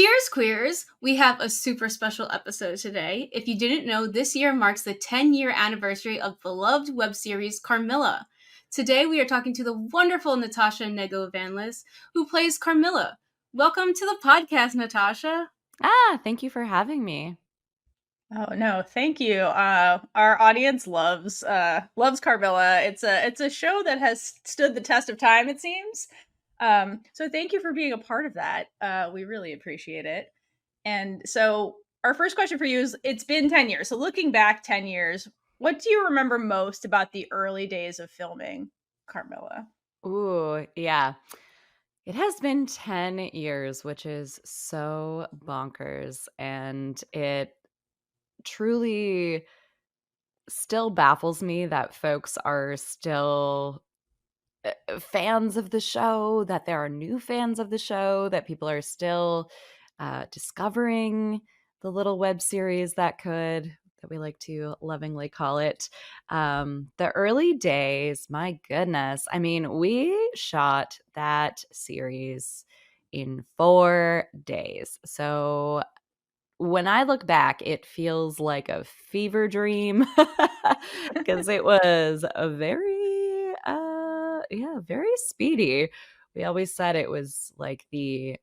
Cheers, queers! We have a super special episode today. If you didn't know, this year marks the 10-year anniversary of beloved web series Carmilla. Today we are talking to the wonderful Natasha Negovanlis, who plays Carmilla. Welcome to the podcast, Natasha. Thank you for having me. Oh no, thank you. Our audience loves Carmilla. It's a show that has stood the test of time, it seems. So thank you for being a part of that. We really appreciate it. And so our first question for you is, it's been 10 years. So looking back 10 years, what do you remember most about the early days of filming Carmilla? Ooh, yeah. It has been 10 years, which is so bonkers. And it truly still baffles me that folks are still fans of the show, that there are new fans of the show, that people are still discovering the little web series that we like to lovingly call it. The early days, my goodness. I mean, we shot that series in 4 days. So when I look back, it feels like a fever dream because it was a very speedy. We always said it was like the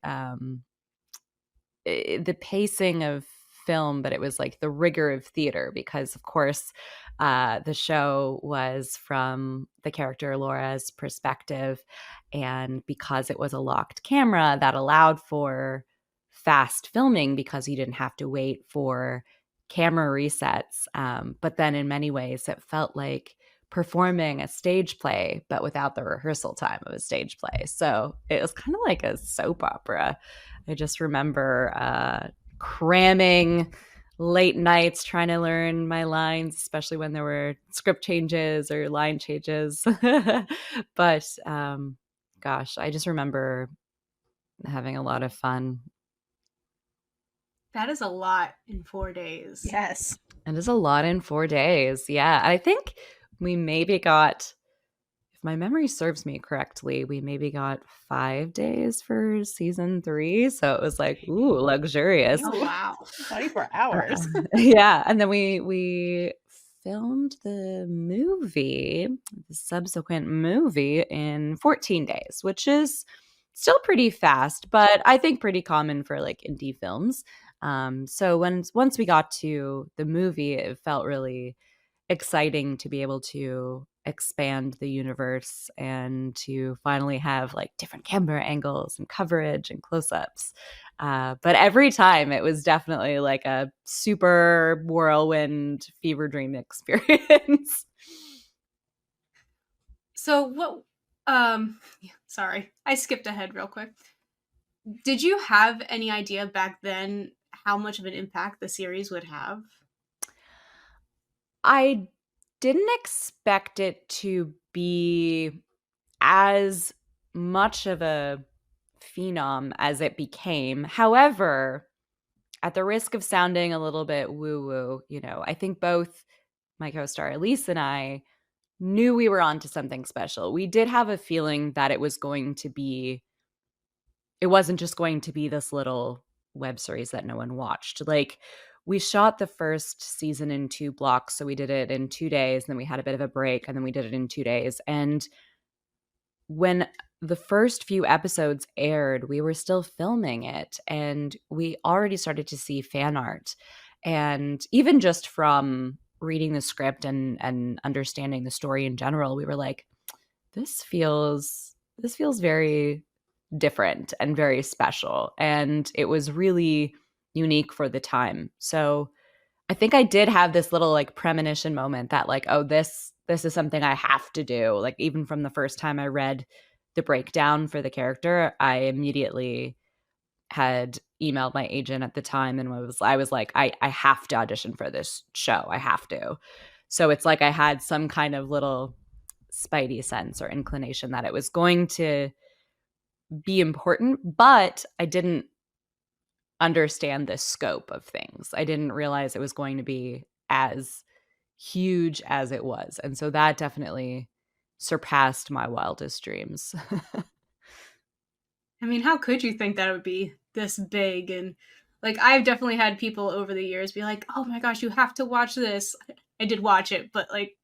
pacing of film, but it was like the rigor of theater because, of course, the show was from the character Laura's perspective, and because it was a locked camera, that allowed for fast filming because you didn't have to wait for camera resets. But then in many ways, it felt like performing a stage play, but without the rehearsal time of a stage play. So it was kind of like a soap opera. I just remember cramming late nights trying to learn my lines, especially when there were script changes or line changes. But gosh, I just remember having a lot of fun. That is a lot in 4 days. Yes. It is a lot in 4 days. Yeah. I think we maybe got, if my memory serves me correctly, we maybe got 5 days for season 3. So it was like, ooh, luxurious. Oh, wow. 24 hours. Yeah. And then we filmed the subsequent movie in 14 days, which is still pretty fast, but I think pretty common for like indie films. So once we got to the movie, it felt really exciting to be able to expand the universe and to finally have like different camera angles and coverage and close-ups. But every time it was definitely like a super whirlwind fever dream experience. So what sorry, I skipped ahead real quick. Did you have any idea back then how much of an impact the series would have? I didn't expect it to be as much of a phenom as it became. However, at the risk of sounding a little bit woo-woo, I think both my co-star Elise and I knew we were onto something special. We did have a feeling that it wasn't just going to be this little web series that no one watched. Like, we shot the first season in 2 blocks. So we did it in 2 days, and then we had a bit of a break, and then we did it in 2 days. And when the first few episodes aired, we were still filming it, and we already started to see fan art. And even just from reading the script and understanding the story in general, we were like, this feels very different and very special. And it was really unique for the time. So I think I did have this little like premonition moment that like, oh, this is something I have to do. Like, even from the first time I read the breakdown for the character, I immediately had emailed my agent at the time and I was like, I have to audition for this show. I have to. So it's like I had some kind of little spidey sense or inclination that it was going to be important, but I didn't understand the scope of things. I didn't realize it was going to be as huge as it was. And so that definitely surpassed my wildest dreams. I mean, how could you think that it would be this big. And like, I've definitely had people over the years be like, oh my gosh, you have to watch this. I did watch it, but like,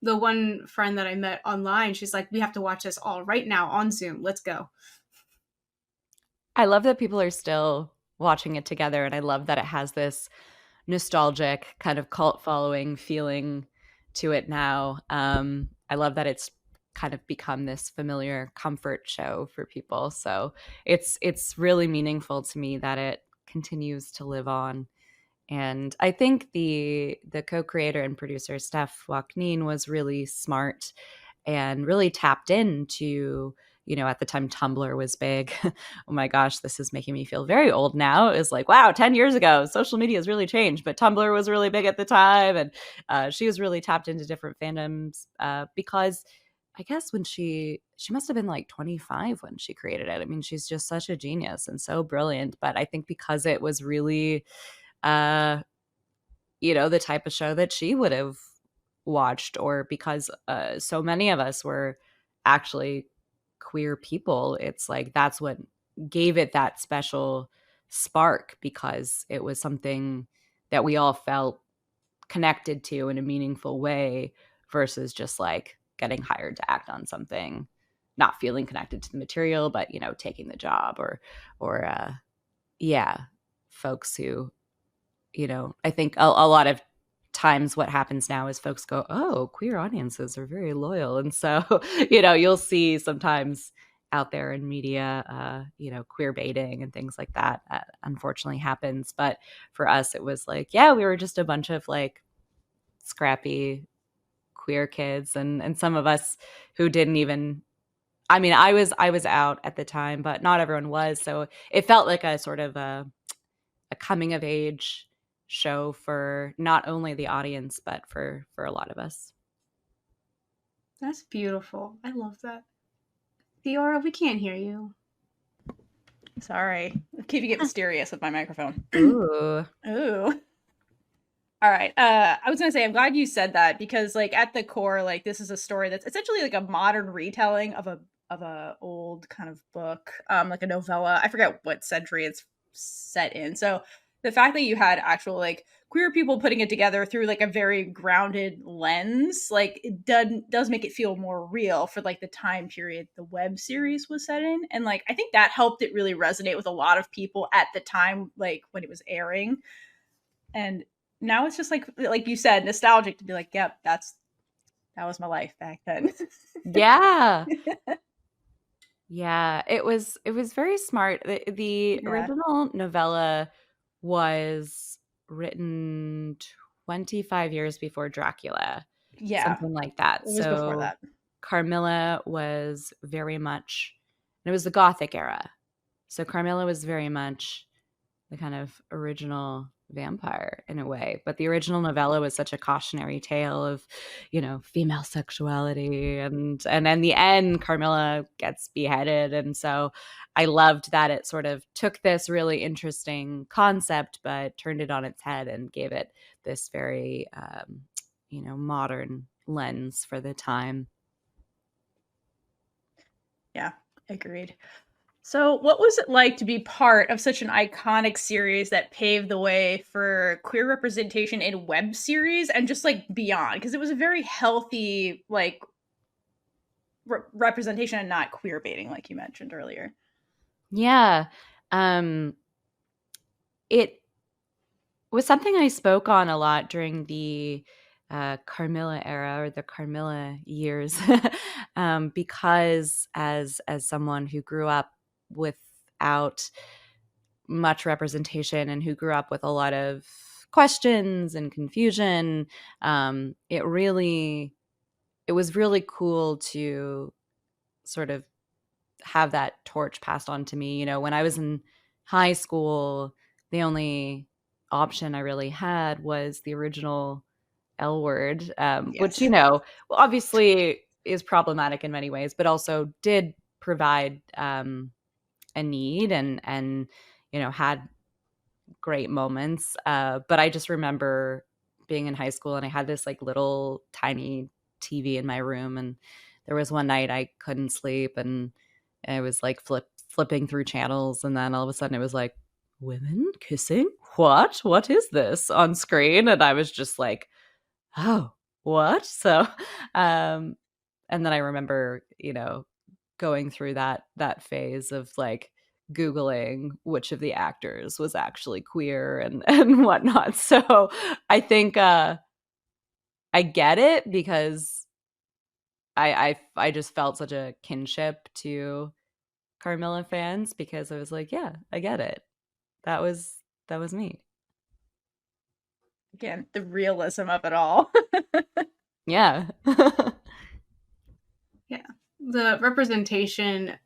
the one friend that I met online, she's like, we have to watch this all right now on Zoom. Let's go. I love that people are still watching it together, and I love that it has this nostalgic kind of cult following feeling to it now. I love that it's kind of become this familiar comfort show for people. So it's really meaningful to me that it continues to live on. And I think the co-creator and producer Steph Joaquin was really smart and really tapped into, at the time Tumblr was big. Oh my gosh, this is making me feel very old now. It's like, wow, 10 years ago, social media has really changed, but Tumblr was really big at the time. And she was really tapped into different fandoms because I guess when she must have been like 25 when she created it. I mean, she's just such a genius and so brilliant. But I think because it was really uh the type of show that she would have watched, or because so many of us were actually queer people, it's like that's what gave it that special spark, because it was something that we all felt connected to in a meaningful way, versus just like getting hired to act on something, not feeling connected to the material, but taking the job, or yeah, folks who I think a lot of times what happens now is folks go, oh, queer audiences are very loyal. And so, you'll see sometimes out there in media, queer baiting and things like that, unfortunately happens. But for us, it was like, yeah, we were just a bunch of like scrappy queer kids. And some of us who didn't even, I mean, I was out at the time, but not everyone was. So it felt like a sort of a coming of age show for not only the audience, but for a lot of us. That's beautiful. I love that. Theora, we can't hear you. Sorry. I'm keeping it mysterious with my microphone. Ooh. Ooh. All right. I was gonna say, I'm glad you said that, because like at the core, like this is a story that's essentially like a modern retelling of a old kind of book, like a novella. I forget what century it's set in. So the fact that you had actual like queer people putting it together through like a very grounded lens, like it does make it feel more real for like the time period the web series was set in. And like I think that helped it really resonate with a lot of people at the time, like when it was airing. And now it's just like you said, nostalgic to be like, yep, that was my life back then. Yeah. Yeah, it was very smart. The Yeah. original novella was written 25 years before Dracula, Yeah. something like that. It was before So that. Carmilla was very much, and it was the Gothic era. So Carmilla was very much the kind of original vampire in a way. But the original novella was such a cautionary tale of, female sexuality, and in the end, Carmilla gets beheaded. And so I loved that it sort of took this really interesting concept, but turned it on its head and gave it this very, modern lens for the time. Yeah, agreed. So, what was it like to be part of such an iconic series that paved the way for queer representation in web series and just like beyond? Because it was a very healthy like representation and not queer baiting, like you mentioned earlier. Yeah. It was something I spoke on a lot during the Carmilla era, or the Carmilla years, because as someone who grew up without much representation and who grew up with a lot of questions and confusion, it was really cool to sort of have that torch passed on to me. When I was in high school, the only option I really had was the original L word, which, Yes. well, obviously is problematic in many ways, but also did provide a need, and had great moments. But I just remember being in high school, and I had this like little tiny TV in my room, and there was one night I couldn't sleep, and it was like flipping through channels, and then all of a sudden it was like, women kissing? What is this on screen? And I was just like, oh, what? So and then I remember, going through that phase of like googling which of the actors was actually queer and and whatnot. So I think I get it, because I just felt such a kinship to Carmilla fans, because I was like, yeah, I get it. That was me. Again, the realism of it all. Yeah. Yeah. The representation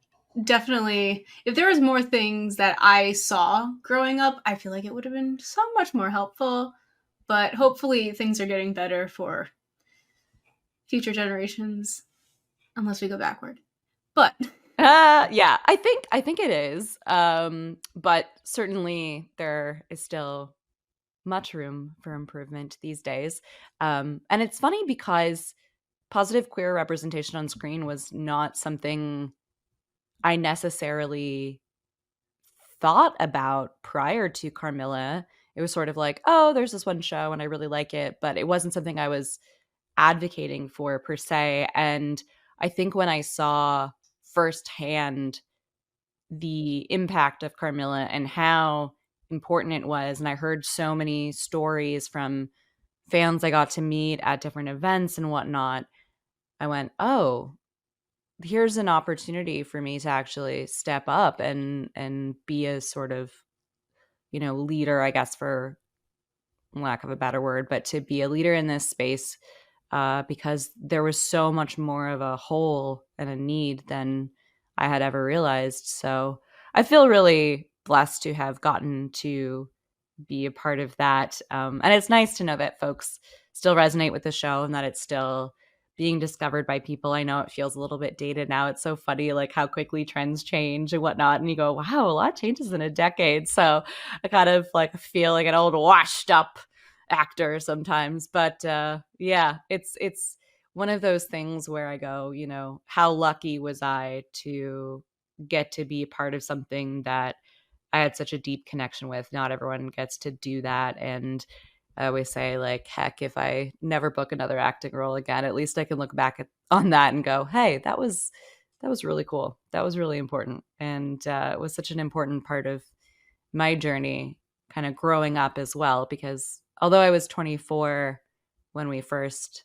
definitely, if there was more things that I saw growing up, I feel like it would have been so much more helpful. But hopefully things are getting better for future generations, unless we go backward. But Yeah, I think it is. But certainly there is still much room for improvement these days. And it's funny because positive queer representation on screen was not something I necessarily thought about prior to Carmilla. It was sort of like, oh, there's this one show and I really like it, but it wasn't something I was advocating for per se. And I think when I saw firsthand the impact of Carmilla and how important it was, and I heard so many stories from fans I got to meet at different events and whatnot, I went, oh, here's an opportunity for me to actually step up and be a sort of, leader, I guess, for lack of a better word, but to be a leader in this space, because there was so much more of a hole and a need than I had ever realized. So I feel really blessed to have gotten to be a part of that. And it's nice to know that folks still resonate with the show and that it's still being discovered by people. I know it feels a little bit dated now. It's so funny, like how quickly trends change and whatnot. And you go, wow, a lot changes in a decade. So I kind of like feel like an old washed up actor sometimes. But yeah, it's one of those things where I go, how lucky was I to get to be part of something that I had such a deep connection with. Not everyone gets to do that. And I always say, like, heck, if I never book another acting role again, at least I can look back on that and go, hey, that was really cool. That was really important. And it was such an important part of my journey kind of growing up as well, because although I was 24 when we first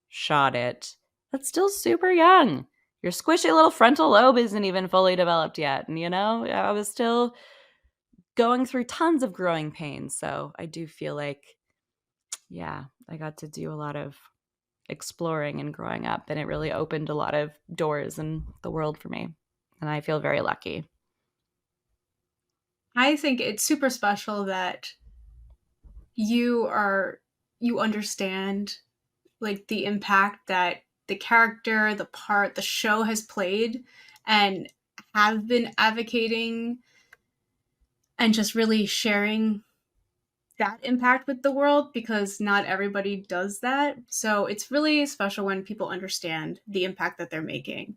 shot it, that's still super young. Your squishy little frontal lobe isn't even fully developed yet. And, I was still going through tons of growing pains. So I do feel like, yeah, I got to do a lot of exploring and growing up, and it really opened a lot of doors in the world for me. And I feel very lucky. I think it's super special that you understand like the impact that the character, the part, the show has played, and have been advocating and just really sharing that impact with the world, because not everybody does that. So it's really special when people understand the impact that they're making.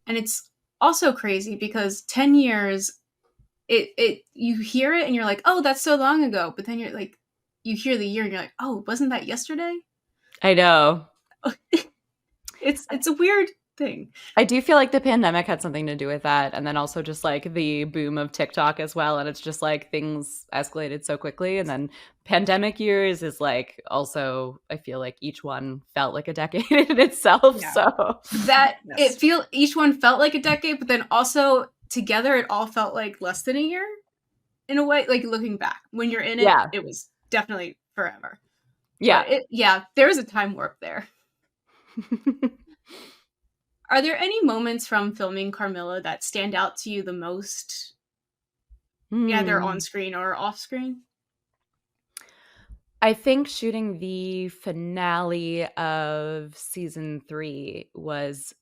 And it's also crazy because 10 years, it you hear it and you're like, oh, that's so long ago. But then you're like, you hear the year and you're like, oh, wasn't that yesterday? I know. It's a weird thing. I do feel like the pandemic had something to do with that. And then also just like the boom of TikTok as well. And it's just like things escalated so quickly. And then pandemic years is like also, I feel like each one felt like a decade in itself. Yeah. So That each one felt like a decade, but then also together it all felt like less than a year in a way. Like looking back, when you're in it, yeah. it was definitely forever. Yeah. But there is a time warp there. Are there any moments from filming Carmilla that stand out to you the most? Either on screen or off screen? I think shooting the finale of season 3 was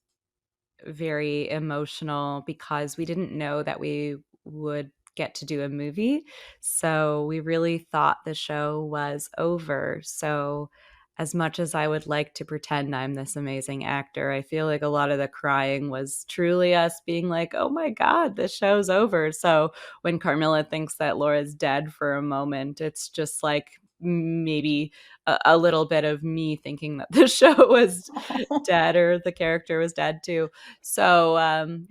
very emotional because we didn't know that we would get to do a movie. So we really thought the show was over. So as much as I would like to pretend I'm this amazing actor, I feel like a lot of the crying was truly us being like, oh my God, this show's over. So when Carmilla thinks that Laura's dead for a moment, it's just like maybe a little bit of me thinking that the show was dead or the character was dead too. So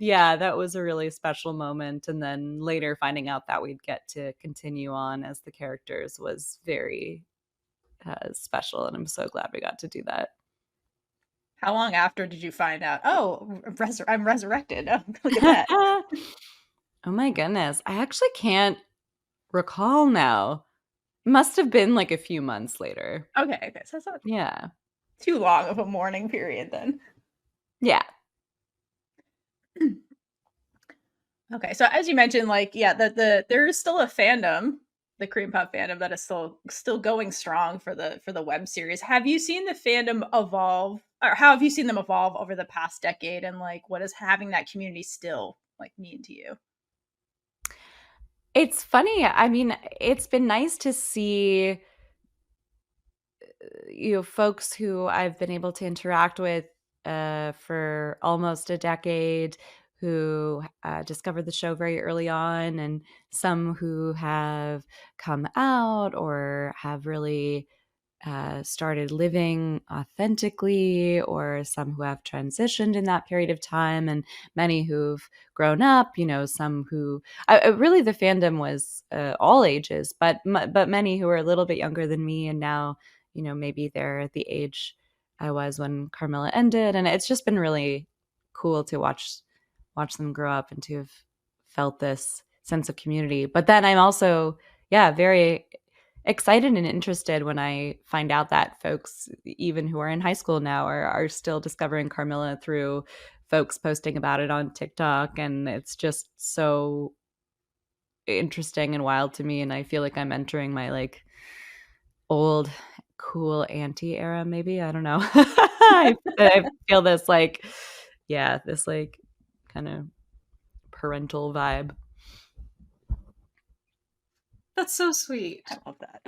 yeah, that was a really special moment. And then later finding out that we'd get to continue on as the characters was very special, and I'm so glad we got to do that. How long after did you find out? Oh, I'm resurrected. Oh, look at that. Oh my goodness. I actually can't recall now. Must have been like a few months later. Okay, so that's not Yeah. too long of a mourning period then. Yeah. Okay, so as you mentioned, like, yeah, there is still a fandom, the cream puff fandom, that is still going strong for the web series. Have you seen the fandom evolve, or how have you seen them evolve over the past decade, and like what is having that community still like mean to you? It's funny. I mean, it's been nice to see folks who I've been able to interact with for almost a decade who discovered the show very early on, and some who have come out or have really started living authentically, or some who have transitioned in that period of time, and many who've grown up. Some who really the fandom was all ages, but many who are a little bit younger than me, and now maybe they're at the age I was when Carmilla ended, and it's just been really cool to watch them grow up and to have felt this sense of community. But then I'm also, yeah, very excited and interested when I find out that folks, even who are in high school now, are still discovering Carmilla through folks posting about it on TikTok. And it's just so interesting and wild to me. And I feel like I'm entering my like old cool auntie era, maybe. I don't know. I feel this like, yeah, this like kind of parental vibe. That's so sweet. I love that.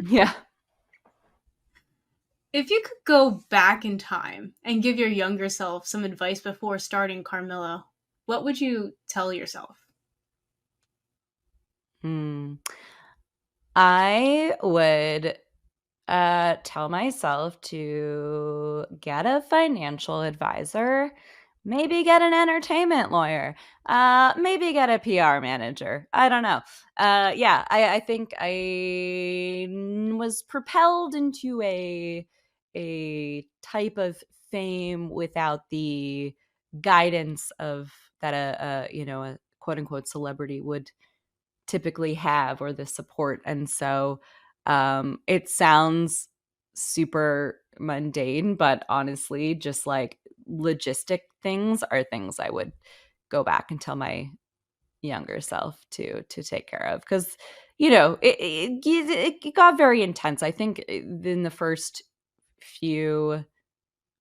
Yeah. If you could go back in time and give your younger self some advice before starting Carmilla, what would you tell yourself? I would tell myself to get a financial advisor, maybe get an entertainment lawyer, maybe get a PR manager. I don't know. Yeah, I think I was propelled into a type of fame without the guidance of that a quote unquote celebrity would typically have, or the support. And so it sounds super mundane, but honestly, just like logistic things are things I would go back and tell my younger self to take care of, because it got very intense. I think in the first few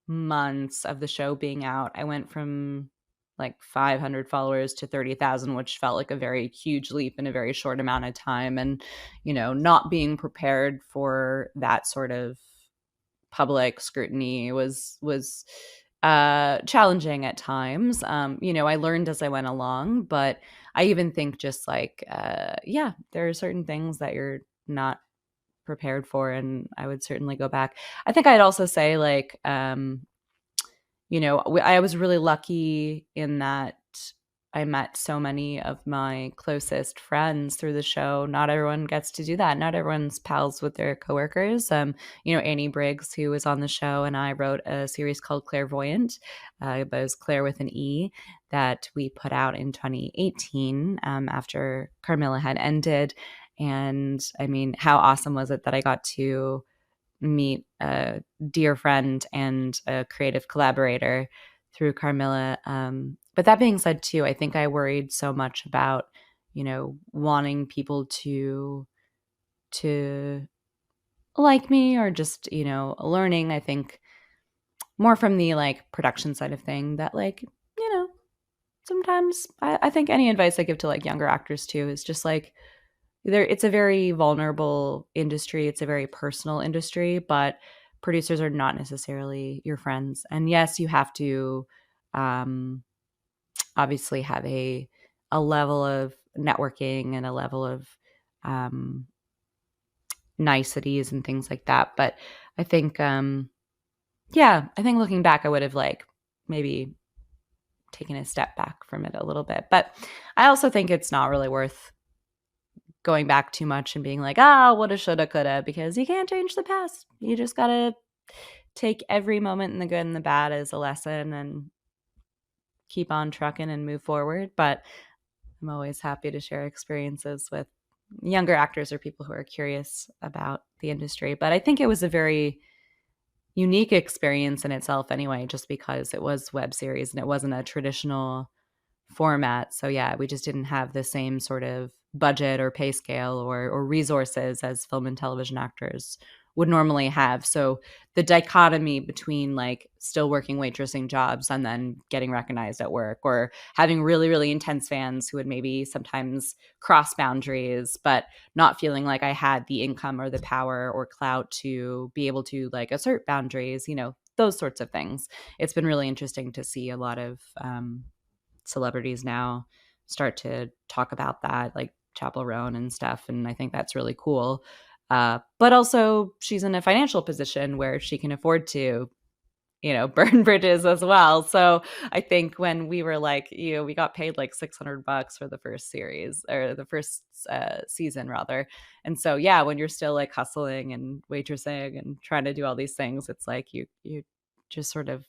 months of the show being out, I went from like 500 followers to 30,000, which felt like a very huge leap in a very short amount of time. And, not being prepared for that sort of public scrutiny was challenging at times. I learned as I went along, but I even think just like, yeah, there are certain things that you're not prepared for, and I would certainly go back. I think I'd also say like, I was really lucky in that I met so many of my closest friends through the show. Not everyone gets to do that. Not everyone's pals with their coworkers. Annie Briggs, who was on the show, and I wrote a series called Clairvoyant, but it was Claire with an E, that we put out in 2018 after Carmilla had ended. And I mean, how awesome was it that I got to meet a dear friend and a creative collaborator through Carmilla. But that being said, too, I think I worried so much about, wanting people to like me, or just, learning. I think more from the like production side of thing, that like, sometimes I think any advice I give to like younger actors too is just like, it's a very vulnerable industry. It's a very personal industry, but producers are not necessarily your friends. And yes, you have to obviously have a level of networking and a level of niceties and things like that. But I think, I think looking back, I would have like maybe taken a step back from it a little bit. But I also think it's not really worth going back too much and being like, woulda, shoulda, coulda, because you can't change the past. You just gotta take every moment in the good and the bad as a lesson and keep on trucking and move forward. But I'm always happy to share experiences with younger actors or people who are curious about the industry. But I think it was a very unique experience in itself anyway, just because it was web series and it wasn't a traditional format. So yeah, we just didn't have the same sort of budget or pay scale or resources as film and television actors would normally have. So the dichotomy between like still working waitressing jobs and then getting recognized at work, or having really, really intense fans who would maybe sometimes cross boundaries, but not feeling like I had the income or the power or clout to be able to like assert boundaries, those sorts of things. It's been really interesting to see a lot of celebrities now start to talk about that, like Chappell Roan and stuff. And I think that's really cool. But also she's in a financial position where she can afford to, burn bridges as well. So I think when we were like, we got paid like $600 for the first series, or the first season rather. And so, yeah, when you're still like hustling and waitressing and trying to do all these things, it's like you just sort of,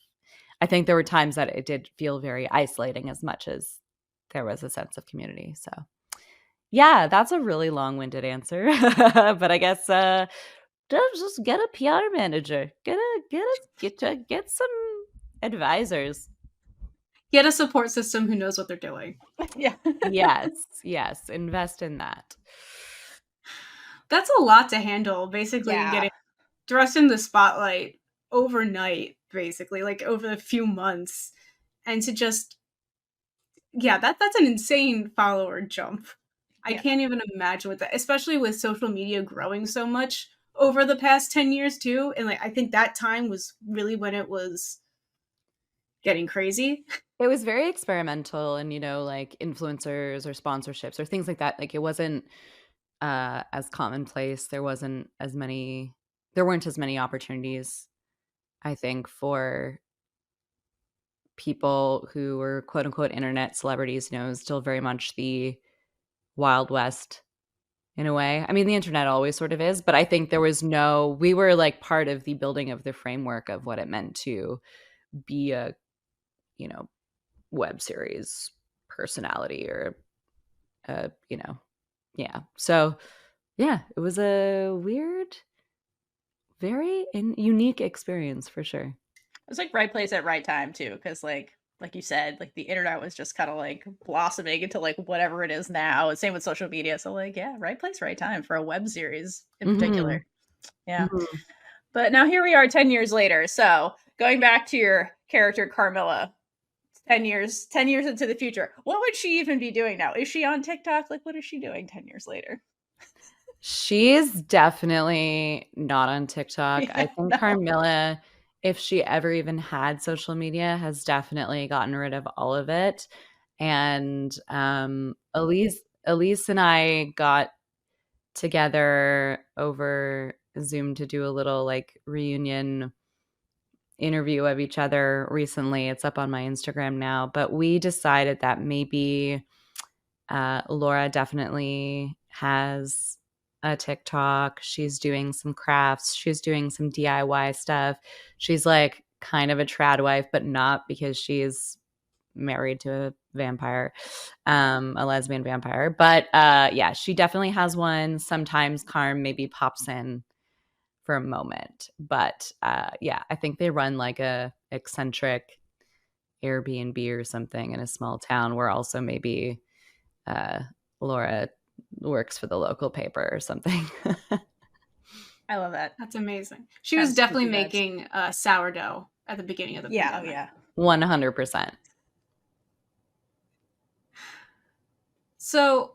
I think there were times that it did feel very isolating as much as there was a sense of community. So yeah, that's a really long-winded answer. But I guess just get a PR manager. Get some advisors. Get a support system who knows what they're doing. Yeah. Yes. Invest in that. That's a lot to handle, basically getting thrust in the spotlight overnight, basically, like over a few months. And to just that's an insane follower jump. I can't even imagine what that, especially with social media growing so much over the past 10 years too. And like I think that time was really when it was getting crazy. It was very experimental, and like influencers or sponsorships or things like that. Like it wasn't as commonplace. There weren't as many opportunities, I think, for people who were quote unquote internet celebrities. It was still very much the Wild West in a way. I mean, the internet always sort of is, but I think we were like part of the building of the framework of what it meant to be a, web series personality or, yeah. So yeah, it was a weird, very unique experience for sure. It was like right place at right time too, because like you said, like the internet was just kind of like blossoming into like whatever it is now. Same with social media. So like, yeah, right place, right time for a web series in particular. Yeah. But now here we are 10 years later. So going back to your character Carmilla, 10 years into the future, what would she even be doing now? Is she on TikTok? Like, what is she doing 10 years later? She's definitely not on TikTok. I think Carmilla, if she ever even had social media, has definitely gotten rid of all of it. And Elise and I got together over Zoom to do a little like reunion interview of each other recently. It's up on my Instagram now, but we decided that maybe Laura definitely has a TikTok. She's doing some crafts. She's doing some DIY stuff. She's like kind of a trad wife, but not, because she's married to a vampire, a lesbian vampire. But yeah, she definitely has one. Sometimes Carm maybe pops in for a moment. But yeah, I think they run like a eccentric Airbnb or something in a small town where also maybe Laura works for the local paper or something. I love that. That's amazing. She was definitely making sourdough at the beginning of the pandemic. Yeah. 100%. So,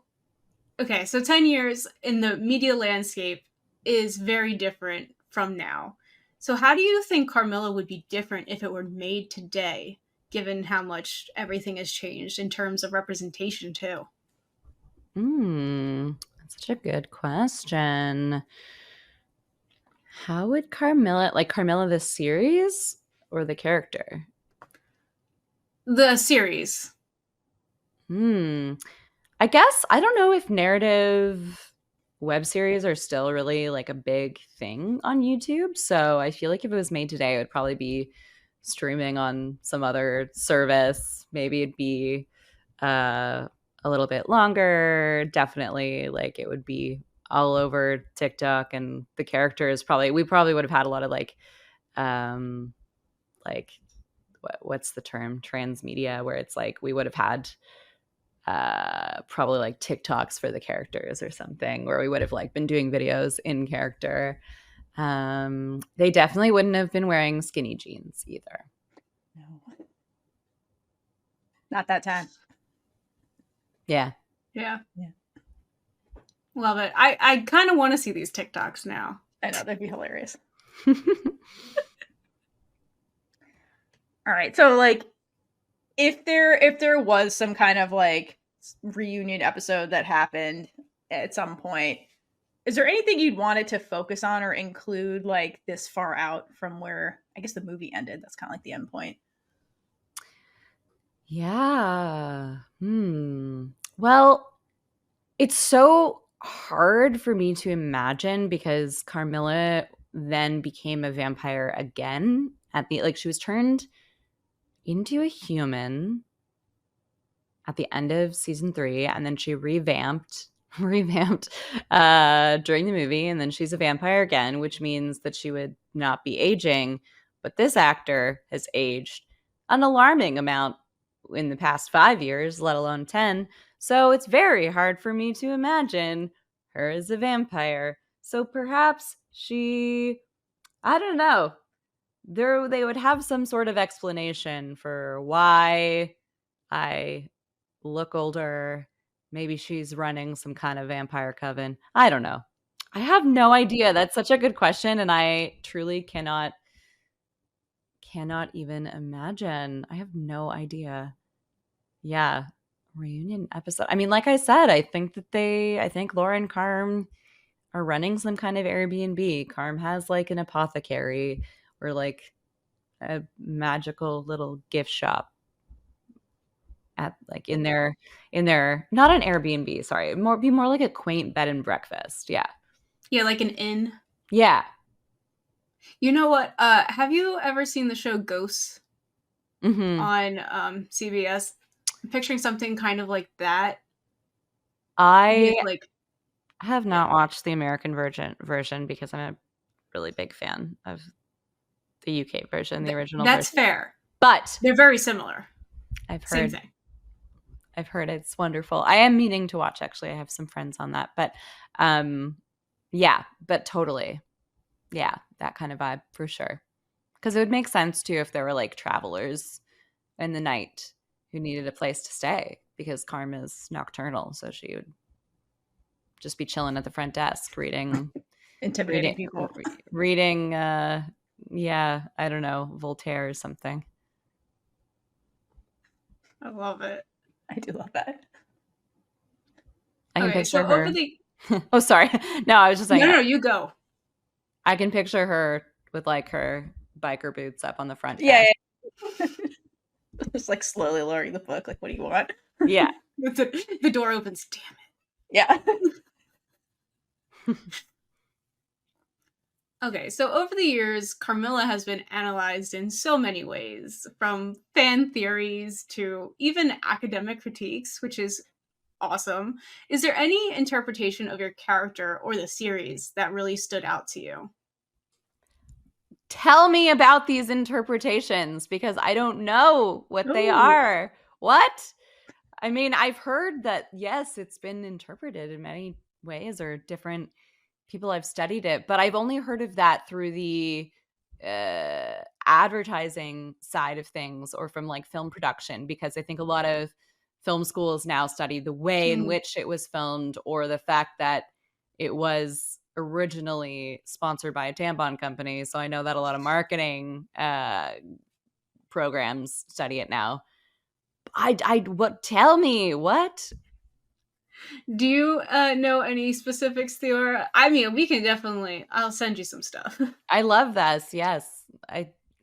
okay, so 10 years in the media landscape is very different from now. So how do you think Carmilla would be different if it were made today, given how much everything has changed in terms of representation too? That's such a good question. How would Carmilla, like Carmilla the series or the character? The series. I guess I don't know if narrative web series are still really like a big thing on YouTube. So I feel like if it was made today, it would probably be streaming on some other service. Maybe it'd be a little bit longer. Definitely, like it would be all over TikTok, and the characters we probably would have had a lot of um like what's the term, transmedia, where it's like we would have had probably like TikToks for the characters or something, where we would have like been doing videos in character. They definitely wouldn't have been wearing skinny jeans either. No. Not that time. Yeah. Yeah. Love it. I kind of want to see these TikToks now. I know, that'd be hilarious. All right. So like if there was some kind of like reunion episode that happened at some point, is there anything you'd want it to focus on or include like this far out from where I guess the movie ended? That's kind of like the end point. Yeah. Well, it's so hard for me to imagine because Carmilla then became a vampire again she was turned into a human at the end of season 3, and then she revamped during the movie, and then she's a vampire again, which means that she would not be aging. But this actor has aged an alarming amount in the past 5 years, let alone 10. So it's very hard for me to imagine her as a vampire. So perhaps I don't know. They would have some sort of explanation for why I look older. Maybe she's running some kind of vampire coven. I don't know. I have no idea. That's such a good question, and I truly cannot even imagine. I have no idea. Yeah, reunion episode. I mean, like I said, I think Laura and Carm are running some kind of Airbnb. Carm has like an apothecary or like a magical little gift shop at like in their not an Airbnb, sorry, be more like a quaint bed and breakfast. Yeah. Yeah, like an inn. Yeah. You know what? Have you ever seen the show Ghosts on CBS? I'm picturing something kind of like that. I have not watched the American version because I'm a really big fan of the UK version, the original That's version. fair. But they're very similar. I've heard same thing. I've heard it's wonderful. I am meaning to watch, actually. I have some friends on that. But yeah, but totally. Yeah, that kind of vibe for sure. Because it would make sense too if there were like travelers in the night who needed a place to stay, because Karma's nocturnal, so she would just be chilling at the front desk intimidating people. Reading yeah, I don't know, Voltaire or something. I love it. I do love that. I can picture her. Oh, sorry. No, I was just saying. No, you go. I can picture her with like her biker boots up on the front. Yeah. Just like slowly lowering the book. Like, what do you want? Yeah. The door opens. Damn it. Yeah. Okay, so over the years, Carmilla has been analyzed in so many ways, from fan theories to even academic critiques, which is awesome. Is there any interpretation of your character or the series that really stood out to you? Tell me about these interpretations, because I don't know what they are. What? I mean, I've heard that, yes, it's been interpreted in many ways, or different people have studied it, but I've only heard of that through the advertising side of things, or from like film production, because I think a lot of film schools now study the way in which it was filmed, or the fact that it was originally sponsored by a tampon company, so I know that a lot of marketing programs study it now. What? Tell me what? Do you know any specifics, Theora? I mean, we can definitely. I'll send you some stuff. I love this. Yes,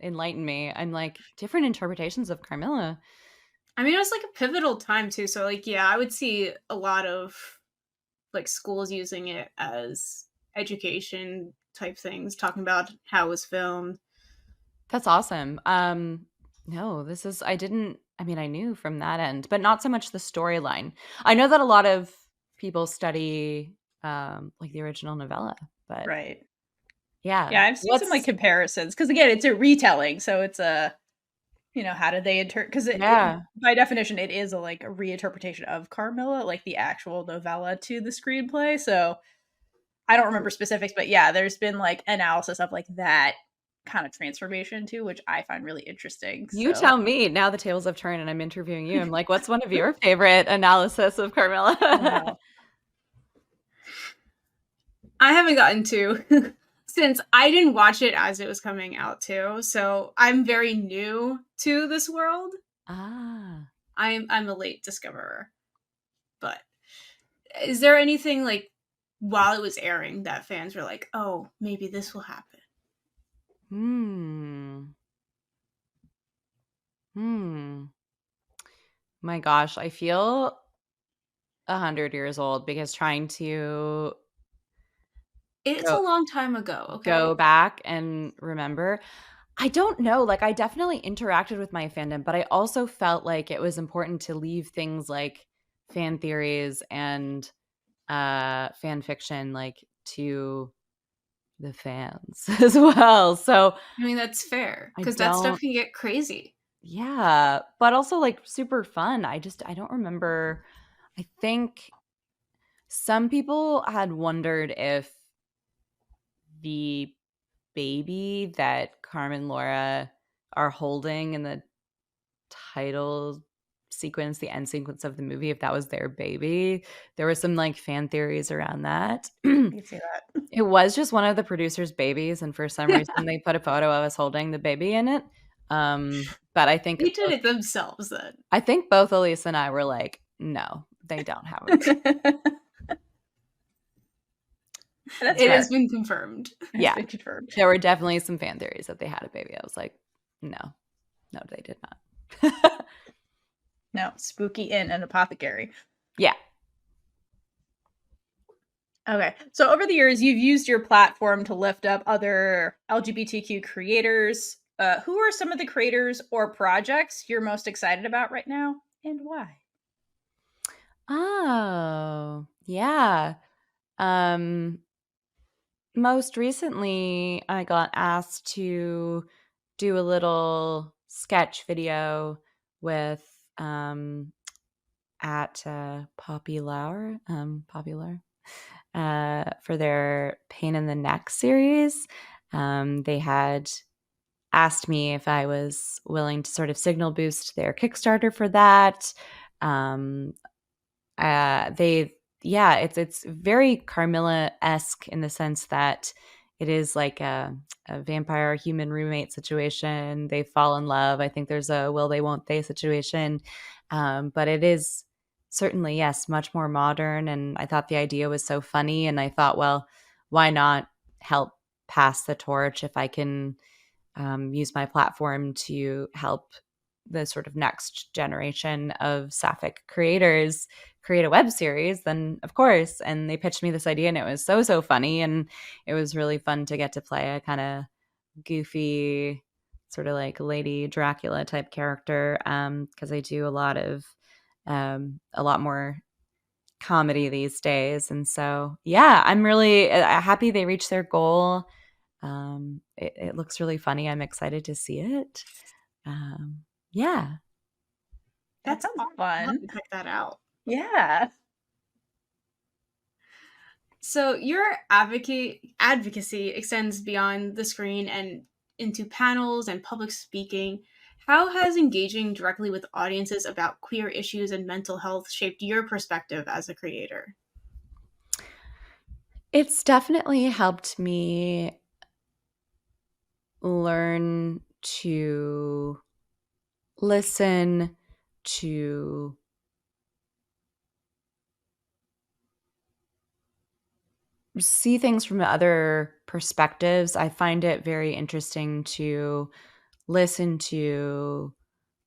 enlighten me. I'm like different interpretations of Carmilla. I mean, it was like a pivotal time too. So, like, yeah, I would see a lot of like schools using it as education type things, talking about how it was filmed. That's awesome. No, this is I mean, I knew from that end, but not so much the storyline. I know that a lot of people study like the original novella, but Right. yeah. Yeah, I've seen some like comparisons because again, it's a retelling, so it's a how did they interpret? Because Yeah. by definition, it is a like a reinterpretation of Carmilla, like the actual novella to the screenplay. So I don't remember specifics, but yeah, there's been like analysis of like that kind of transformation too, which I find really interesting. You So tell me. Now the tables have turned and I'm interviewing you. I'm like, what's one of your favorite analysis of Carmilla? wow. I haven't gotten to since I didn't watch it as it was coming out too. So I'm very new to this world. Ah. I'm a late discoverer. But is there anything like while it was airing that fans were like, "Oh, maybe this will happen"? Hmm. My gosh, I feel 100 years old because trying to It's a go long time ago, go okay? back and remember. I don't know, like, I definitely interacted with my fandom, but I also felt like it was important to leave things like fan theories and, fan fiction, like, to the fans as well, so I mean, that's fair I because that stuff don't can get crazy. yeah, but also, like, super fun. I don't remember. I think some people had wondered if the baby that Carmen Laura are holding in the title sequence, the end sequence of the movie, if that was their baby. There were some like fan theories around that. I can see that. It was just one of the producers' babies, and for some reason they put a photo of us holding the baby in it. But They did it themselves then. I think both Elise and I were like, no, they don't have a baby. That's It fair. has been confirmed. It's Yeah. been confirmed. There were definitely some fan theories that they had a baby. I was like, no, they did not. No, spooky in an apothecary. Yeah. Okay. So over the years, you've used your platform to lift up other LGBTQ creators. Who are some of the creators or projects you're most excited about right now, and why? Oh, yeah. Um, Most recently, I got asked to do a little sketch video with at Popular for their Pain in the Neck series. They had asked me if I was willing to sort of signal boost their Kickstarter for that. Um, they yeah, it's very Carmilla-esque in the sense that it is like a vampire human roommate situation. They fall in love. I think there's a will they won't they situation. But it is certainly, yes, much more modern. And I thought the idea was so funny. And I thought, well, why not help pass the torch if I can use my platform to help the sort of next generation of sapphic creators create a web series, then of course. And they pitched me this idea and it was so funny. And it was really fun to get to play a kind of goofy, sort of like Lady Dracula type character. Because I do a lot more comedy these days. And so, yeah, I'm really happy they reached their goal. It looks really funny. I'm excited to see it. Yeah. That That's sounds awesome. I'll have fun. to check that out. Yeah. So your advocacy extends beyond the screen and into panels and public speaking. How has engaging directly with audiences about queer issues and mental health shaped your perspective as a creator? It's definitely helped me learn to listen, to see things from other perspectives. I find it very interesting to listen to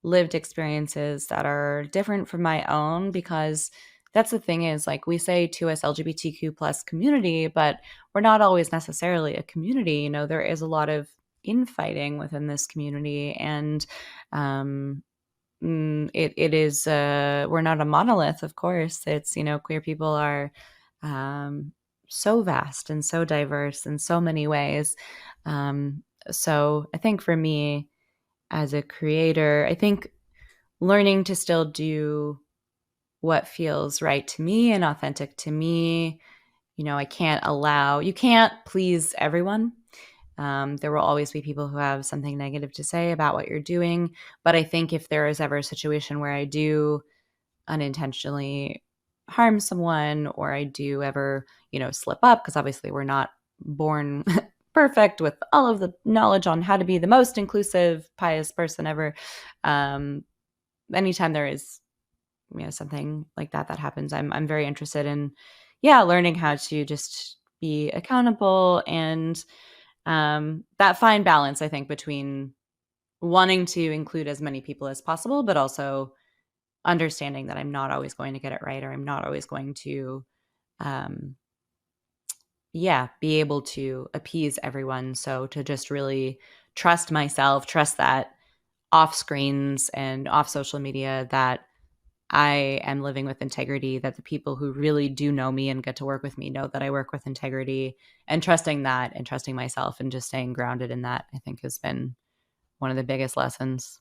lived experiences that are different from my own, because that's the thing is, like, we say to us LGBTQ plus community, but we're not always necessarily a community. You know, there is a lot of infighting within this community, and um, it is we're not a monolith, of course. It's, you know, queer people are um, so vast and so diverse in so many ways. So I think for me as a creator, I think learning to still do what feels right to me and authentic to me. You know, you can't please everyone. There will always be people who have something negative to say about what you're doing. But I think if there is ever a situation where I do unintentionally harm someone, or I do ever, you know, slip up, because obviously we're not born perfect with all of the knowledge on how to be the most inclusive, pious person ever. Um, Anytime there is, you know, something like that happens, I'm very interested in, yeah, learning how to just be accountable, and that fine balance, I think, between wanting to include as many people as possible, but also understanding that I'm not always going to get it right, or I'm not always going to, um, yeah, be able to appease everyone. So to just really trust myself, trust that off screens and off social media, that I am living with integrity, that the people who really do know me and get to work with me know that I work with integrity, and trusting that, and trusting myself, and just staying grounded in that, I think has been one of the biggest lessons.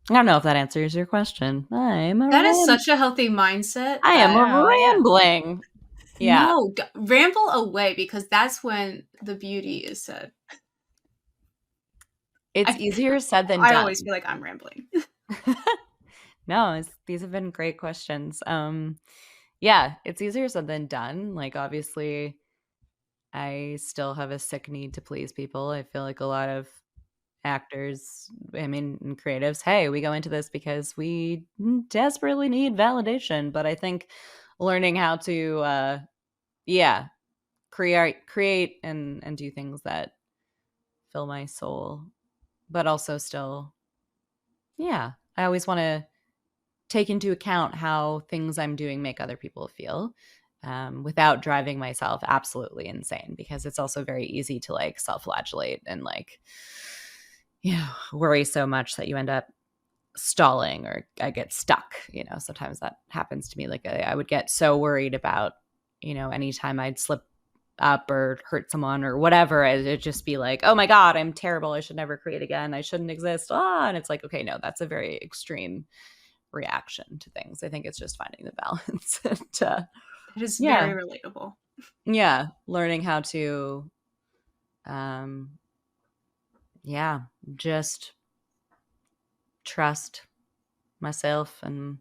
I don't know if that answers your question. That is such a healthy mindset I am that a Wow, yeah. rambling. Yeah. no, ramble away, because that's when the beauty is said. It's I easier said than I always done. feel like I'm rambling. No, these have been great questions. Yeah, it's easier said than done. Like, obviously, I still have a sick need to please people. I feel like a lot of actors, I mean, and creatives, hey, we go into this because we desperately need validation. But I think learning how to, yeah, create and do things that fill my soul, but also still, yeah, I always want to take into account how things I'm doing make other people feel, without driving myself absolutely insane, because it's also very easy to like self-flagellate and like, you know, worry so much that you end up stalling, or I get stuck. You know, sometimes that happens to me. Like I would get so worried about, you know, anytime I'd slip up or hurt someone or whatever, it'd just be like, oh my God, I'm terrible. I should never create again. I shouldn't exist. And it's like, okay, no, that's a very extreme reaction to things. I think it's just finding the balance. And, It is yeah, very relatable. yeah, learning how to, um, yeah, just trust myself, and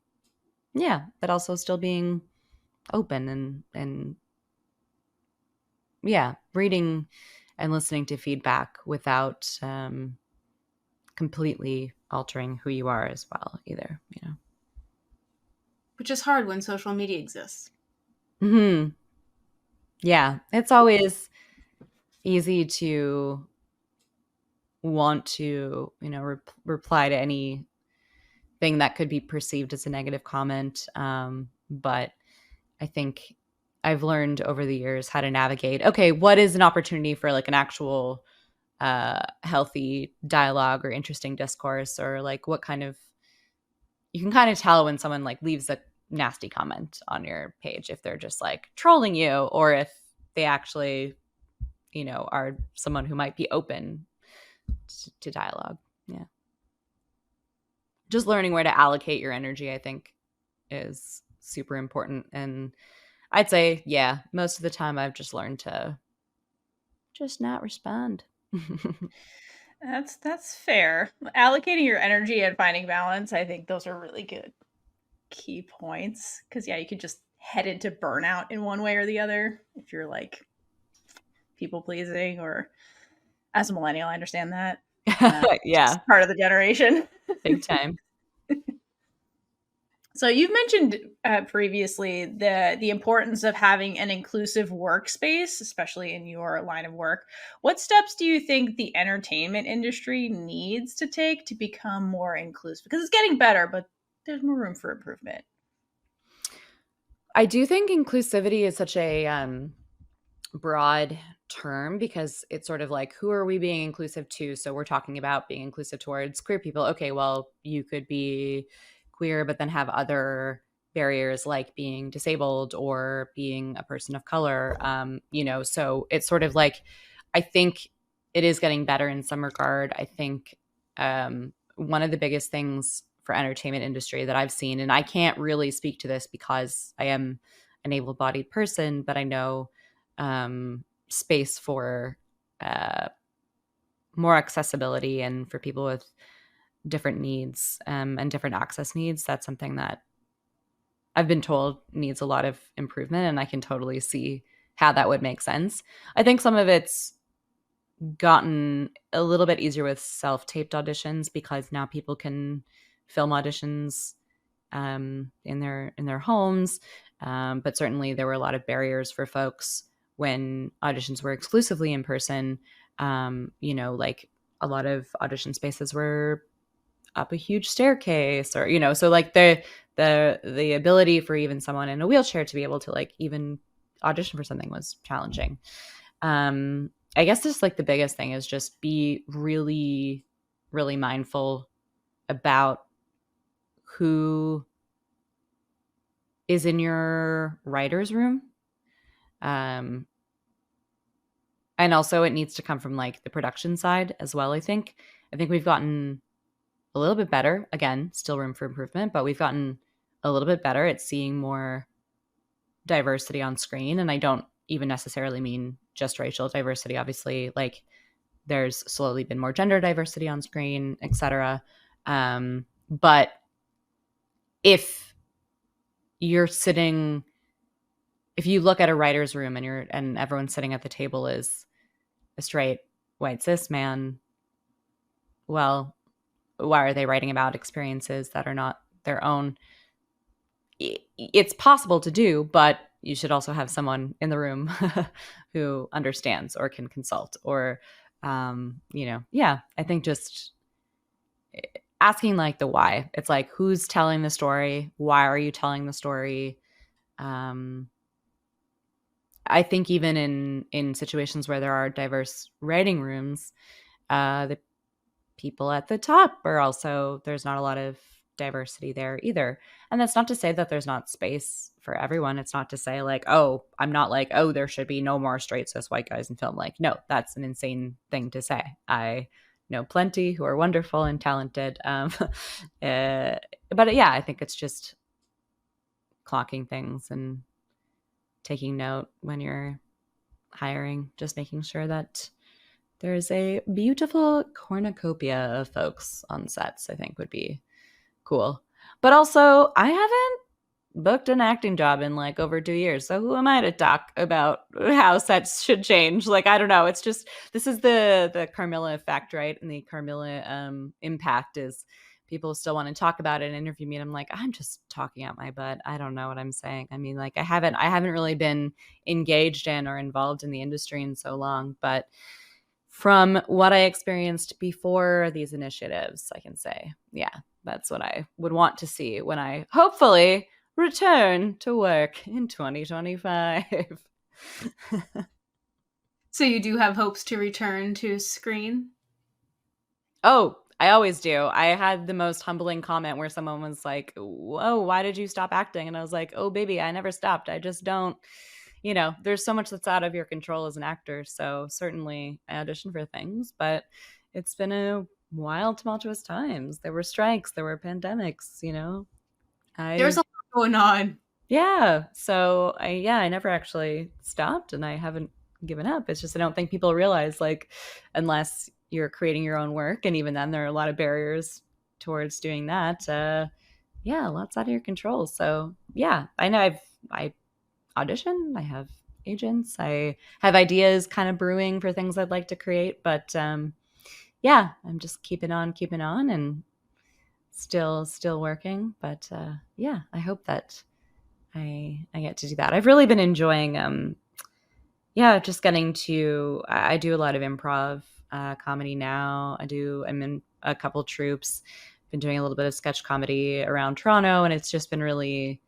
yeah, but also still being open, and yeah, reading and listening to feedback without completely altering who you are as well, either. You know. Which is hard when social media exists. Hmm. Yeah, it's always easy to want to, you know, reply to anything that could be perceived as a negative comment. But I think I've learned over the years how to navigate. Okay, what is an opportunity for like an actual healthy dialogue or interesting discourse, or like what kind of, you can kind of tell when someone like leaves a nasty comment on your page, if they're just like trolling you, or if they actually, you know, are someone who might be open to dialogue. Yeah. Just learning where to allocate your energy, I think, is super important. And I'd say, yeah, most of the time I've just learned to just not respond. That's fair. Allocating your energy and finding balance, I think those are really good key points. Because yeah, you could just head into burnout in one way or the other if you're like people pleasing, or as a millennial, I understand that. Yeah, Just part of the generation. big time. So you've mentioned previously the importance of having an inclusive workspace, especially in your line of work. What steps do you think the entertainment industry needs to take to become more inclusive? Because it's getting better, but there's more room for improvement. I do think inclusivity is such a broad term because it's sort of like, who are we being inclusive to? So we're talking about being inclusive towards queer people. Okay, well, you could be queer, but then have other barriers like being disabled or being a person of color. So it's sort of like, I think it is getting better in some regard. I think one of the biggest things for entertainment industry that I've seen, and I can't really speak to this because I am an able-bodied person, but I know space for more accessibility and for people with different needs and different access needs. That's something that I've been told needs a lot of improvement, and I can totally see how that would make sense. I think some of it's gotten a little bit easier with self-taped auditions because now people can film auditions in their homes. But certainly there were a lot of barriers for folks when auditions were exclusively in person. Like a lot of audition spaces were up a huge staircase, or so like the ability for even someone in a wheelchair to be able to like even audition for something was challenging. I guess just like the biggest thing is just be really, really mindful about who is in your writer's room. And also it needs to come from like the production side as well. I think we've gotten a little bit better. Again, still room for improvement, but we've gotten a little bit better at seeing more diversity on screen. And I don't even necessarily mean just racial diversity. Obviously, like there's slowly been more gender diversity on screen, etc. But if you look at a writer's room and everyone sitting at the table is a straight white cis man, well, why are they writing about experiences that are not their own? It's possible to do, but you should also have someone in the room who understands or can consult or, I think just asking like the why. It's like, who's telling the story? Why are you telling the story? I think even in situations where there are diverse writing rooms, the people at the top are also, there's not a lot of diversity there either. And that's not to say that there's not space for everyone. It's not to say like, oh, I'm not like, oh, there should be no more straight cis white guys in film. Like, no, that's an insane thing to say. I know plenty who are wonderful and talented. But yeah, I think it's just clocking things and taking note when you're hiring, just making sure that there's a beautiful cornucopia of folks on sets, I think would be cool. But also, I haven't booked an acting job in like over 2 years. So who am I to talk about how sets should change? Like, I don't know. It's just, this is the Carmilla effect, right? And the Carmilla impact is people still want to talk about it and interview me. And I'm like, I'm just talking out my butt. I don't know what I'm saying. I mean, like I haven't really been engaged in or involved in the industry in so long, but from what I experienced before these initiatives, I can say, yeah, that's what I would want to see when I hopefully return to work in 2025. So you do have hopes to return to screen? Oh, I always do. I had the most humbling comment where someone was like, whoa, why did you stop acting? And I was like, oh, baby, I never stopped. I just don't, there's so much that's out of your control as an actor. So certainly I audition for things, but it's been a wild, tumultuous times. There were strikes, there were pandemics, There's a lot going on. Yeah. So I never actually stopped and I haven't given up. It's just, I don't think people realize, like, unless you're creating your own work, and even then there are a lot of barriers towards doing that. Lots out of your control. So yeah, I know I audition, I have agents. I have ideas kind of brewing for things I'd like to create, but yeah, I'm just keeping on and still working. But yeah, I hope that I get to do that. I've really been enjoying yeah, just getting to I do a lot of improv comedy now. I'm in a couple troupes. Been doing a little bit of sketch comedy around Toronto, and it's just been really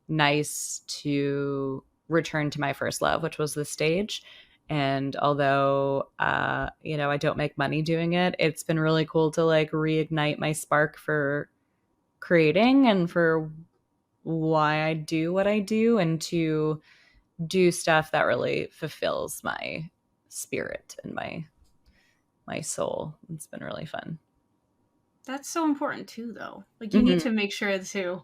nice to return to my first love, which was the stage. And although you know, I don't make money doing it, it's been really cool to like reignite my spark for creating and for why I do what I do, and to do stuff that really fulfills my spirit and my soul. It's been really fun. That's so important too, though. Like, you need to make sure to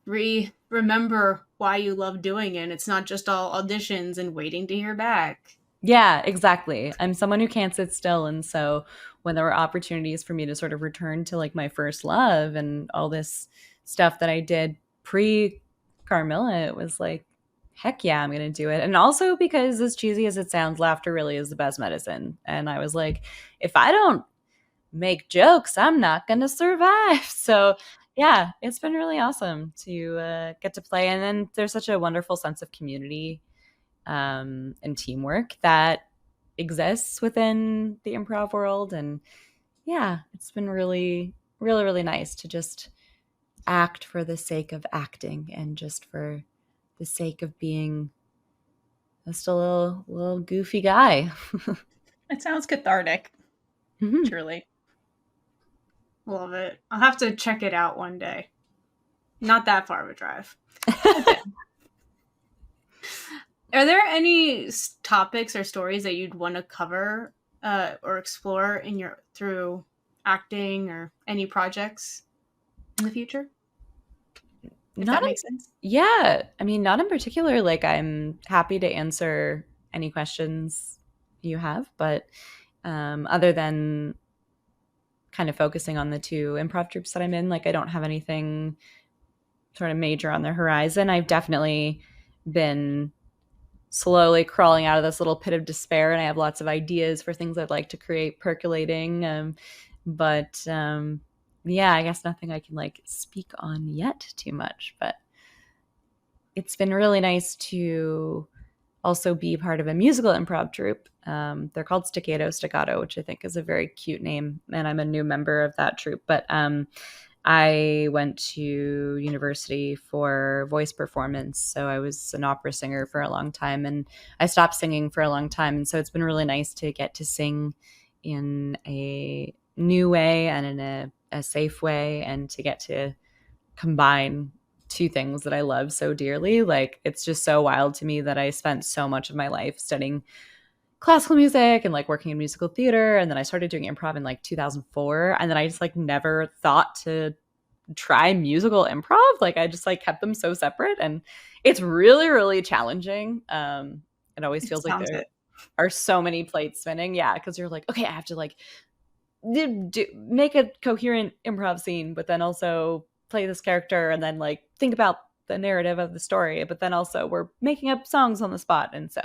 remember why you love doing it. It's not just all auditions and waiting to hear back. Yeah, exactly. I'm someone who can't sit still, and so when there were opportunities for me to sort of return to like my first love and all this stuff that I did pre Carmilla, it was like, heck yeah, I'm going to do it. And also because, as cheesy as it sounds, laughter really is the best medicine. And I was like, if I don't make jokes, I'm not going to survive. So yeah, it's been really awesome to get to play. And then there's such a wonderful sense of community and teamwork that exists within the improv world. And yeah, it's been really, really, really nice to just act for the sake of acting and just for the sake of being just a little goofy guy. It sounds cathartic. Mm-hmm. Truly. Love it. I'll have to check it out one day. Not that far of a drive. Are there any topics or stories that you'd want to cover or explore in through acting or any projects in the future? If that makes sense. Yeah. I mean, not in particular. Like, I'm happy to answer any questions you have, but other than kind of focusing on the two improv troupes that I'm in, like, I don't have anything sort of major on the horizon. I've definitely been slowly crawling out of this little pit of despair, and I have lots of ideas for things I'd like to create percolating. But yeah, I guess nothing I can like speak on yet too much, but it's been really nice to also be part of a musical improv troupe. They're called Staccato, which I think is a very cute name, and I'm a new member of that troupe. But I went to university for voice performance, so I was an opera singer for a long time, and I stopped singing for a long time. And so it's been really nice to get to sing in a new way and in a safe way, and to get to combine two things that I love so dearly. Like, it's just so wild to me that I spent so much of my life studying classical music and like working in musical theater, and then I started doing improv in like 2004, and then I just like never thought to try musical improv. Like, I just like kept them so separate, and it's really, really challenging. It always feels like there are so many plates spinning. Yeah, because you're like, okay, I have to like make a coherent improv scene, but then also play this character, and then like think about the narrative of the story, but then also we're making up songs on the spot. And so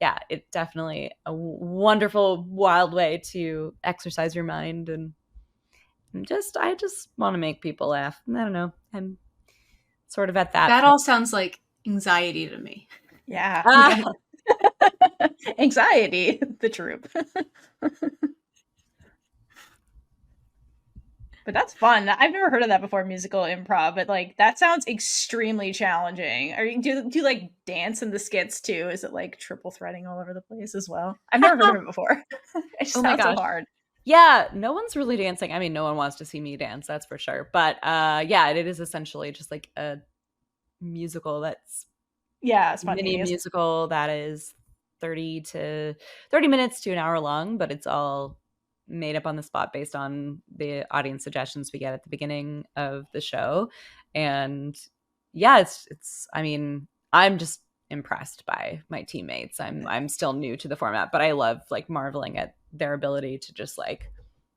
yeah, it's definitely a wonderful, wild way to exercise your mind, and I just want to make people laugh. I don't know, I'm sort of at that all sounds like anxiety to me. Yeah. Anxiety, the troupe. But that's fun. I've never heard of that before, musical improv, but like that sounds extremely challenging. Do you like dance in the skits too? Is it like triple threading all over the place as well? I've never heard of it before. It just sounds so hard. Yeah, no one's really dancing. I mean, no one wants to see me dance, that's for sure. But yeah, it is essentially just like a musical that's mini musical that is 30 minutes to an hour long, but it's all made up on the spot based on the audience suggestions we get at the beginning of the show. And yeah, it's I mean, I'm just impressed by my teammates. I'm still new to the format, but I love like marveling at their ability to just like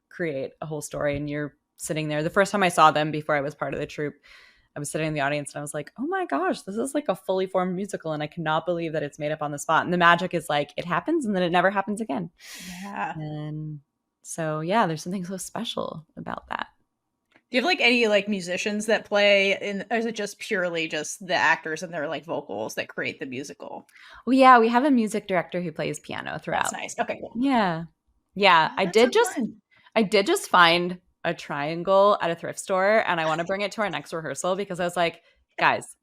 create a whole story. And you're sitting there. The first time I saw them before I was part of the troupe, I was sitting in the audience and I was like, oh my gosh, this is like a fully formed musical and I cannot believe that it's made up on the spot. And the magic is like it happens and then it never happens again. Yeah. And so, yeah, there's something so special about that. Do you have like any like musicians that play in, or is it just purely just the actors and their like vocals that create the musical? Well, yeah, we have a music director who plays piano throughout. That's nice. Okay, cool. Yeah. Yeah. Oh, I that's so did just find a triangle at a thrift store and I want to bring it to our next rehearsal because I was like, guys,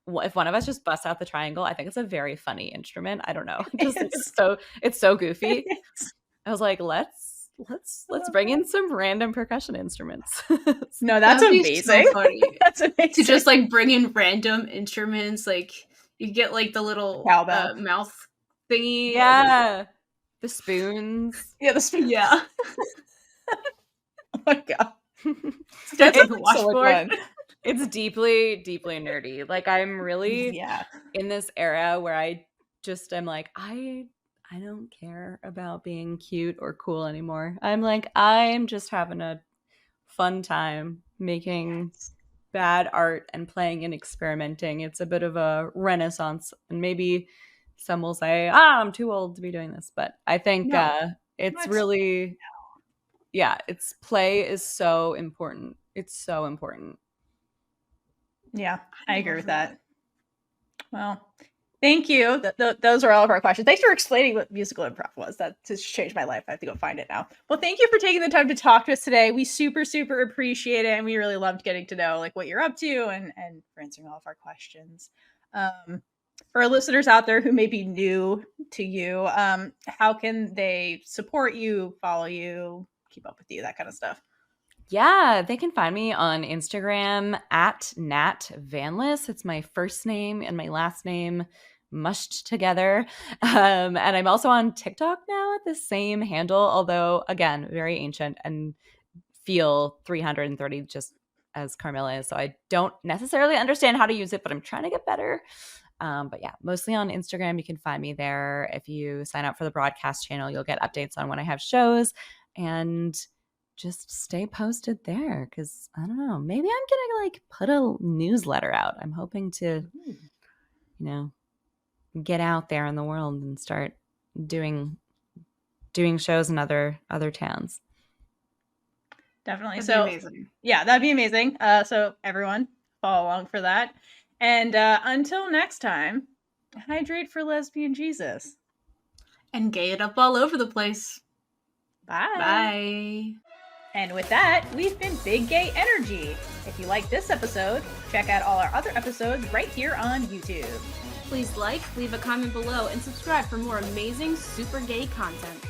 if one of us just busts out the triangle, I think it's a very funny instrument. I don't know. It's so goofy. I was like, let's bring in some random percussion instruments. No, that's amazing. So funny. That's amazing. To just like bring in random instruments, like you get like the little mouth thingy. Yeah. The spoons. Yeah, the spoons. Yeah. Oh my god. That's like the washboard. It's deeply, deeply nerdy. Like I'm really in this era where I just am like, I don't care about being cute or cool anymore. I'm like, I'm just having a fun time making bad art and playing and experimenting. It's a bit of a renaissance. And maybe some will say, I'm too old to be doing this. But I think it's really, it's play is so important. It's so important. Yeah, I agree with that. Well, thank you. Those are all of our questions. Thanks for explaining what musical improv was. That just changed my life. I have to go find it now. Well, thank you for taking the time to talk to us today. We super, super appreciate it. And we really loved getting to know like what you're up to and for answering all of our questions. For our listeners out there who may be new to you, how can they support you, follow you, keep up with you, that kind of stuff? Yeah, they can find me on Instagram at @natvanlis. It's my first name and my last name mushed together. And I'm also on TikTok now at the same handle, although, again, very ancient and feel 330 just as Carmilla is. So I don't necessarily understand how to use it, but I'm trying to get better. But yeah, mostly on Instagram. You can find me there. If you sign up for the broadcast channel, you'll get updates on when I have shows. And just stay posted there because I don't know, maybe I'm gonna like put a newsletter out. I'm hoping to get out there in the world and start doing shows in other towns. Definitely. That'd be amazing. Yeah, that'd be amazing. So everyone follow along for that. And until next time, hydrate for lesbian Jesus and gay it up all over the place. Bye. And with that, we've been Big Gay Energy. If you like this episode, check out all our other episodes right here on YouTube. Please like, leave a comment below, and subscribe for more amazing super gay content.